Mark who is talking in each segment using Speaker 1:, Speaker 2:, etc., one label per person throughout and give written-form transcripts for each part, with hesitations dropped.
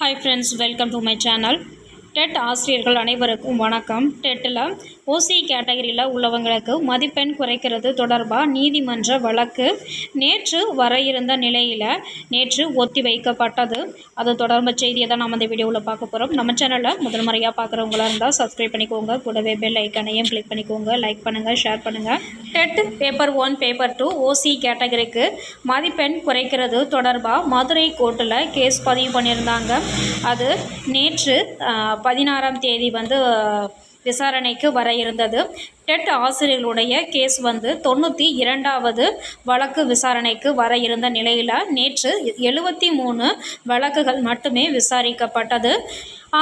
Speaker 1: Hi friends, welcome to my channel. TET ஆசிரியர்கள் அனைவருக்கும் வணக்கம். டெட்டில் ஓசி கேட்டகரியில் உள்ளவங்களுக்கு மதிப்பெண் குறைக்கிறது தொடர்பாக நீதிமன்ற வழக்கு நேற்று வர இருந்த நிலையில் நேற்று ஒத்தி வைக்கப்பட்டது. அது தொடர்பான செய்தியை தான் நம்ம இந்த வீடியோவில் பார்க்க போகிறோம். நம்ம சேனலில் முதல் முறையாக பார்க்குறவங்களா இருந்தால் சப்ஸ்கிரைப் பண்ணிக்கோங்க. கூடவே பெல் ஐக்கனையும் கிளிக் பண்ணிக்கோங்க. லைக் பண்ணுங்கள், ஷேர் பண்ணுங்கள். டெட் பேப்பர் 1 பேப்பர் 2 ஓசி கேட்டகரிக்கு மதிப்பெண் குறைக்கிறது தொடர்பாக மதுரை கோர்ட்டில் கேஸ் பதிவு பண்ணியிருந்தாங்க. அது நேற்று 16ஆம் தேதி விசாரணைக்கு வர இருந்தது. டெட் ஆசிரியர்களுடைய கேஸ் 92வது வழக்கு விசாரணைக்கு வர இருந்த நிலையில் நேற்று 73 வழக்குகள் மட்டுமே விசாரிக்கப்பட்டது.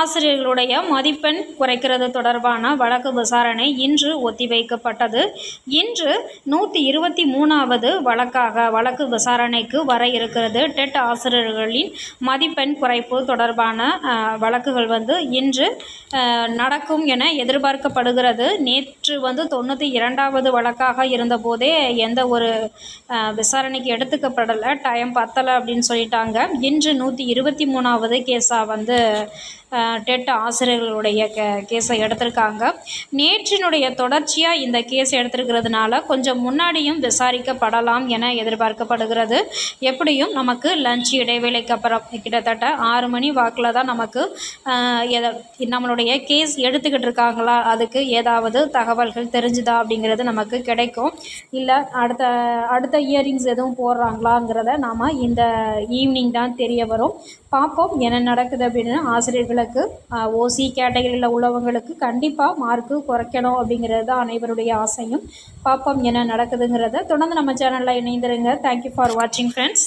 Speaker 1: ஆசிரியர்களுடைய மதிப்பெண் குறைக்கிறது தொடர்பான வழக்கு விசாரணை இன்று ஒத்திவைக்கப்பட்டது. இன்று 123வது வழக்கு விசாரணைக்கு வர இருக்கிறது. டெட் ஆசிரியர்களின் மதிப்பெண் குறைப்பு தொடர்பான வழக்குகள் இன்று நடக்கும் என எதிர்பார்க்கப்படுகிறது. நேற்று 92வது வழக்காக இருந்தபோதே எந்த ஒரு விசாரணைக்கு எடுத்துக்கப்படலை, டைம் பத்தலை அப்படின்னு சொல்லிட்டாங்க. இன்று 123வது கேஸாக டெட் ஆசிரியர்களுடைய கேஸை எடுத்திருக்காங்க. நேற்றினுடைய தொடர்ச்சியாக இந்த கேஸ் எடுத்திருக்கிறதுனால கொஞ்சம் முன்னாடியும் விசாரிக்கப்படலாம் என எதிர்பார்க்கப்படுகிறது. எப்படியும் நமக்கு லஞ்ச் இடைவேளைக்கு அப்புறம் கிட்டத்தட்ட 6 மணி வாக்கில் தான் நமக்கு நம்மளுடைய கேஸ் எடுத்துக்கிட்டு இருக்காங்களா, அதுக்கு ஏதாவது தகவல்கள் தெரிஞ்சுதா அப்படிங்கிறது நமக்கு கிடைக்கும். இல்லை அடுத்த இயரிங்ஸ் எதுவும் போடுறாங்களாங்கிறத நாம் இந்த ஈவினிங் தான் தெரிய வரும். பார்ப்போம் என்ன நடக்குது அப்படின்னு. ஆசிரியர்களுக்கு ஓசி கேட்டகரியில் உள்ளவங்களுக்கு கண்டிப்பாக மார்க்கு குறைக்கணும் அப்படிங்கிறது தான் அனைவருடைய ஆசையும். பார்ப்போம் என்ன நடக்குதுங்கிறத. தொடர்ந்து நம்ம சேனலில் இணைந்திருங்க. தேங்க்யூ ஃபார் வாட்சிங் ஃப்ரெண்ட்ஸ்.